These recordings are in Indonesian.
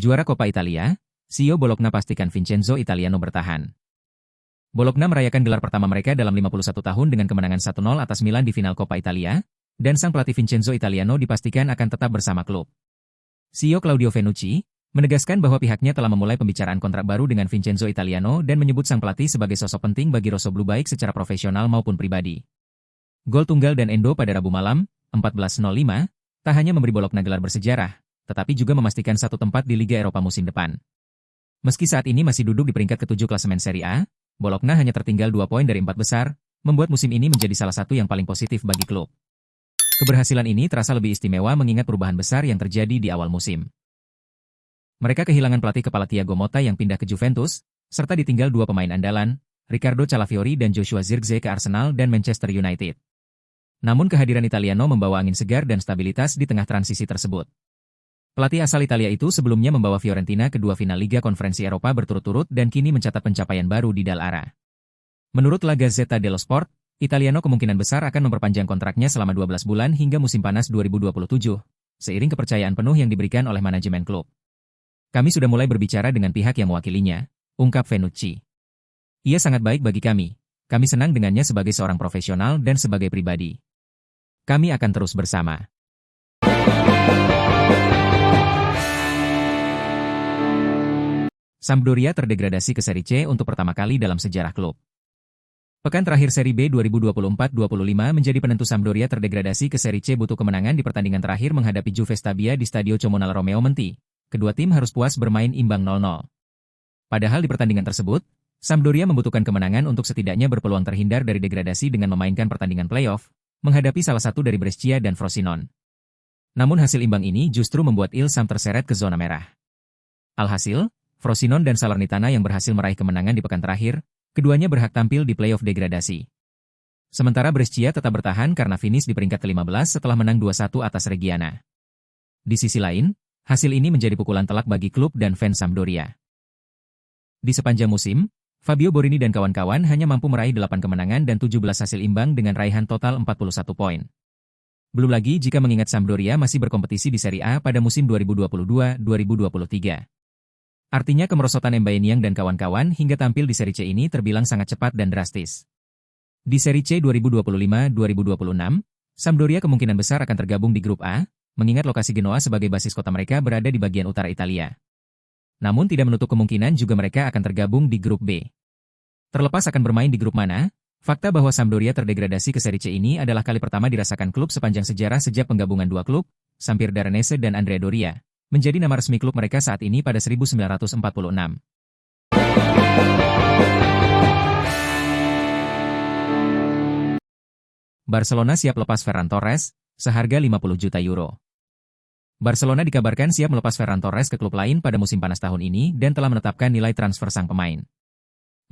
Juara Coppa Italia, CEO Bologna pastikan Vincenzo Italiano bertahan. Bologna merayakan gelar pertama mereka dalam 51 tahun dengan kemenangan 1-0 atas Milan di final Coppa Italia, dan sang pelatih Vincenzo Italiano dipastikan akan tetap bersama klub. CEO Claudio Fenucci menegaskan bahwa pihaknya telah memulai pembicaraan kontrak baru dengan Vincenzo Italiano dan menyebut sang pelatih sebagai sosok penting bagi Rossoblu baik secara profesional maupun pribadi. Gol tunggal dan Endo pada Rabu malam, 14.05, tak hanya memberi Bologna gelar bersejarah, tetapi juga memastikan satu tempat di Liga Eropa musim depan. Meski saat ini masih duduk di peringkat ke-7 klasemen Serie A, Bologna hanya tertinggal 2 poin dari 4 besar, membuat musim ini menjadi salah satu yang paling positif bagi klub. Keberhasilan ini terasa lebih istimewa mengingat perubahan besar yang terjadi di awal musim. Mereka kehilangan pelatih kepala Thiago Motta yang pindah ke Juventus, serta ditinggal 2 pemain andalan, Riccardo Calafiori dan Joshua Zirkzee ke Arsenal dan Manchester United. Namun kehadiran Italiano membawa angin segar dan stabilitas di tengah transisi tersebut. Pelatih asal Italia itu sebelumnya membawa Fiorentina ke 2 final Liga Konferensi Eropa berturut-turut dan kini mencatat pencapaian baru di Dal Ara. Menurut La Gazzetta dello Sport, Italiano kemungkinan besar akan memperpanjang kontraknya selama 12 bulan hingga musim panas 2027, seiring kepercayaan penuh yang diberikan oleh manajemen klub. Kami sudah mulai berbicara dengan pihak yang mewakilinya, ungkap Fenucci. Ia sangat baik bagi kami. Kami senang dengannya sebagai seorang profesional dan sebagai pribadi. Kami akan terus bersama. Sampdoria terdegradasi ke Serie C untuk pertama kali dalam sejarah klub. Pekan terakhir Serie B 2024-25 menjadi penentu Sampdoria terdegradasi ke Serie C butuh kemenangan di pertandingan terakhir menghadapi Juve Stabia di Stadio Comunale Romeo Menti. Kedua tim harus puas bermain imbang 0-0. Padahal di pertandingan tersebut, Sampdoria membutuhkan kemenangan untuk setidaknya berpeluang terhindar dari degradasi dengan memainkan pertandingan playoff, menghadapi salah satu dari Brescia dan Frosinone. Namun hasil imbang ini justru membuat Il Sam terseret ke zona merah. Alhasil, Frosinone dan Salernitana yang berhasil meraih kemenangan di pekan terakhir, keduanya berhak tampil di playoff degradasi. Sementara Brescia tetap bertahan karena finish di peringkat ke-15 setelah menang 2-1 atas Reggiana. Di sisi lain, hasil ini menjadi pukulan telak bagi klub dan fans Sampdoria. Di sepanjang musim, Fabio Borini dan kawan-kawan hanya mampu meraih 8 kemenangan dan 17 hasil imbang dengan raihan total 41 poin. Belum lagi jika mengingat Sampdoria masih berkompetisi di Serie A pada musim 2022-2023. Artinya kemerosotan Mbaye dan kawan-kawan hingga tampil di Serie C ini terbilang sangat cepat dan drastis. Di Serie C 2025-2026, Sampdoria kemungkinan besar akan tergabung di grup A, mengingat lokasi Genoa sebagai basis kota mereka berada di bagian utara Italia. Namun tidak menutup kemungkinan juga mereka akan tergabung di grup B. Terlepas akan bermain di grup mana, fakta bahwa Sampdoria terdegradasi ke Serie C ini adalah kali pertama dirasakan klub sepanjang sejarah sejak penggabungan dua klub, Sampir Daranese dan Andrea Doria, menjadi nama resmi klub mereka saat ini pada 1946. Barcelona siap lepas Ferran Torres, seharga 50 juta euro. Barcelona dikabarkan siap melepas Ferran Torres ke klub lain pada musim panas tahun ini dan telah menetapkan nilai transfer sang pemain.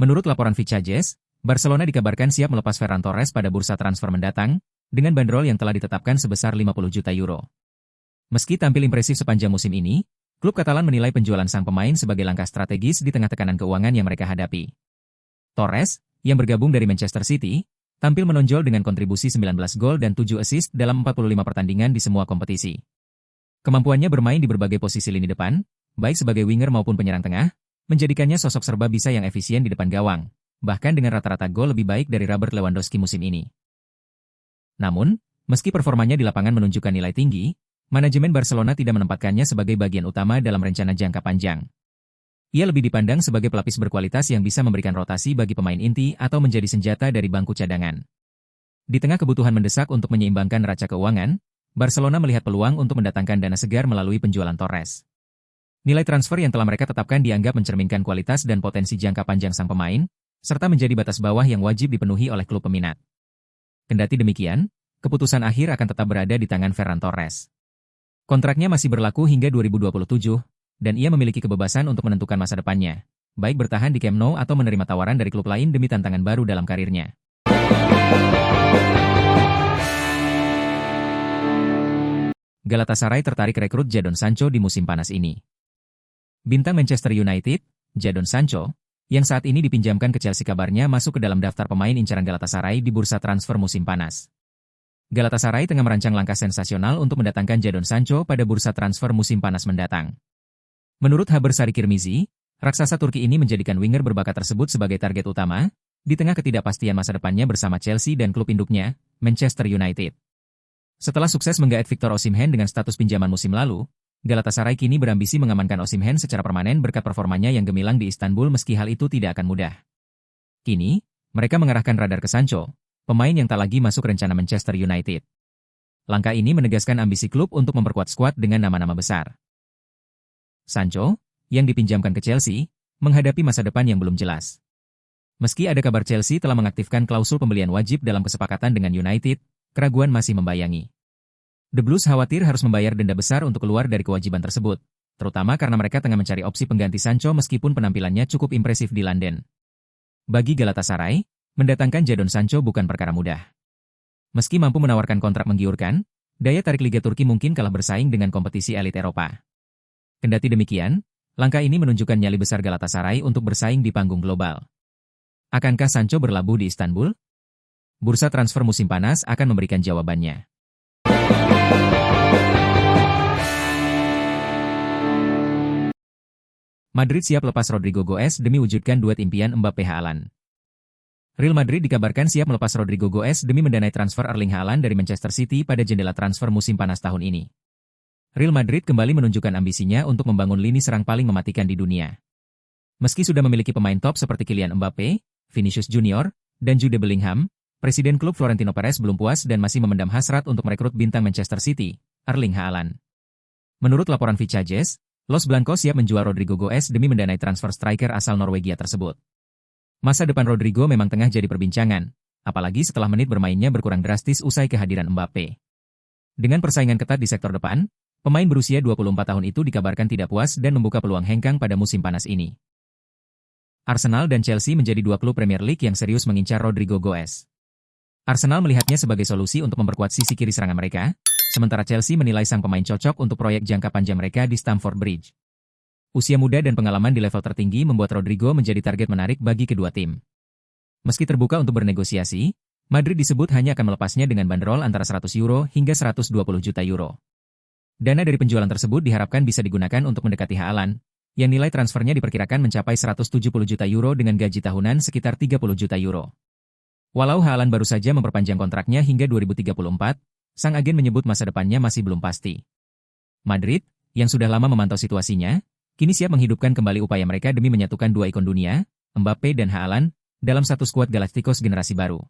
Menurut laporan Vichages, Barcelona dikabarkan siap melepas Ferran Torres pada bursa transfer mendatang, dengan bandrol yang telah ditetapkan sebesar 50 juta euro. Meski tampil impresif sepanjang musim ini, klub Katalan menilai penjualan sang pemain sebagai langkah strategis di tengah tekanan keuangan yang mereka hadapi. Torres, yang bergabung dari Manchester City, tampil menonjol dengan kontribusi 19 gol dan 7 assist dalam 45 pertandingan di semua kompetisi. Kemampuannya bermain di berbagai posisi lini depan, baik sebagai winger maupun penyerang tengah, menjadikannya sosok serba bisa yang efisien di depan gawang, bahkan dengan rata-rata gol lebih baik dari Robert Lewandowski musim ini. Namun, meski performanya di lapangan menunjukkan nilai tinggi, manajemen Barcelona tidak menempatkannya sebagai bagian utama dalam rencana jangka panjang. Ia lebih dipandang sebagai pelapis berkualitas yang bisa memberikan rotasi bagi pemain inti atau menjadi senjata dari bangku cadangan. Di tengah kebutuhan mendesak untuk menyeimbangkan neraca keuangan, Barcelona melihat peluang untuk mendatangkan dana segar melalui penjualan Torres. Nilai transfer yang telah mereka tetapkan dianggap mencerminkan kualitas dan potensi jangka panjang sang pemain, serta menjadi batas bawah yang wajib dipenuhi oleh klub peminat. Kendati demikian, keputusan akhir akan tetap berada di tangan Ferran Torres. Kontraknya masih berlaku hingga 2027, dan ia memiliki kebebasan untuk menentukan masa depannya, baik bertahan di Camp Nou atau menerima tawaran dari klub lain demi tantangan baru dalam karirnya. Galatasaray tertarik rekrut Jadon Sancho di musim panas ini. Bintang Manchester United, Jadon Sancho, yang saat ini dipinjamkan ke Chelsea kabarnya masuk ke dalam daftar pemain incaran Galatasaray di bursa transfer musim panas. Galatasaray tengah merancang langkah sensasional untuk mendatangkan Jadon Sancho pada bursa transfer musim panas mendatang. Menurut Haber Sarikirmizi, raksasa Turki ini menjadikan winger berbakat tersebut sebagai target utama, di tengah ketidakpastian masa depannya bersama Chelsea dan klub induknya, Manchester United. Setelah sukses menggaet Victor Osimhen dengan status pinjaman musim lalu, Galatasaray kini berambisi mengamankan Osimhen secara permanen berkat performanya yang gemilang di Istanbul meski hal itu tidak akan mudah. Kini, mereka mengarahkan radar ke Sancho, pemain yang tak lagi masuk rencana Manchester United. Langkah ini menegaskan ambisi klub untuk memperkuat skuad dengan nama-nama besar. Sancho, yang dipinjamkan ke Chelsea, menghadapi masa depan yang belum jelas. Meski ada kabar Chelsea telah mengaktifkan klausul pembelian wajib dalam kesepakatan dengan United, keraguan masih membayangi. The Blues khawatir harus membayar denda besar untuk keluar dari kewajiban tersebut, terutama karena mereka tengah mencari opsi pengganti Sancho meskipun penampilannya cukup impresif di London. Bagi Galatasaray, mendatangkan Jadon Sancho bukan perkara mudah. Meski mampu menawarkan kontrak menggiurkan, daya tarik Liga Turki mungkin kalah bersaing dengan kompetisi elit Eropa. Kendati demikian, langkah ini menunjukkan nyali besar Galatasaray untuk bersaing di panggung global. Akankah Sancho berlabuh di Istanbul? Bursa transfer musim panas akan memberikan jawabannya. Madrid siap lepas Rodrigo Goes demi wujudkan duet impian Mbappe Haaland. Real Madrid dikabarkan siap melepas Rodrigo Goes demi mendanai transfer Erling Haaland dari Manchester City pada jendela transfer musim panas tahun ini. Real Madrid kembali menunjukkan ambisinya untuk membangun lini serang paling mematikan di dunia. Meski sudah memiliki pemain top seperti Kylian Mbappe, Vinicius Junior, dan Jude Bellingham, Presiden klub Florentino Perez belum puas dan masih memendam hasrat untuk merekrut bintang Manchester City, Erling Haaland. Menurut laporan Vicajes, Los Blancos siap menjual Rodrigo Goes demi mendanai transfer striker asal Norwegia tersebut. Masa depan Rodrigo memang tengah jadi perbincangan, apalagi setelah menit bermainnya berkurang drastis usai kehadiran Mbappe. Dengan persaingan ketat di sektor depan, pemain berusia 24 tahun itu dikabarkan tidak puas dan membuka peluang hengkang pada musim panas ini. Arsenal dan Chelsea menjadi dua klub Premier League yang serius mengincar Rodrigo Goes. Arsenal melihatnya sebagai solusi untuk memperkuat sisi kiri serangan mereka, sementara Chelsea menilai sang pemain cocok untuk proyek jangka panjang mereka di Stamford Bridge. Usia muda dan pengalaman di level tertinggi membuat Rodrigo menjadi target menarik bagi kedua tim. Meski terbuka untuk bernegosiasi, Madrid disebut hanya akan melepasnya dengan bandrol antara €100 hingga €120 juta. Dana dari penjualan tersebut diharapkan bisa digunakan untuk mendekati Haaland, yang nilai transfernya diperkirakan mencapai €170 juta dengan gaji tahunan sekitar €30 juta. Walau Haaland baru saja memperpanjang kontraknya hingga 2034, sang agen menyebut masa depannya masih belum pasti. Madrid, yang sudah lama memantau situasinya, kini siap menghidupkan kembali upaya mereka demi menyatukan dua ikon dunia, Mbappe dan Haaland, dalam satu skuad Galacticos generasi baru.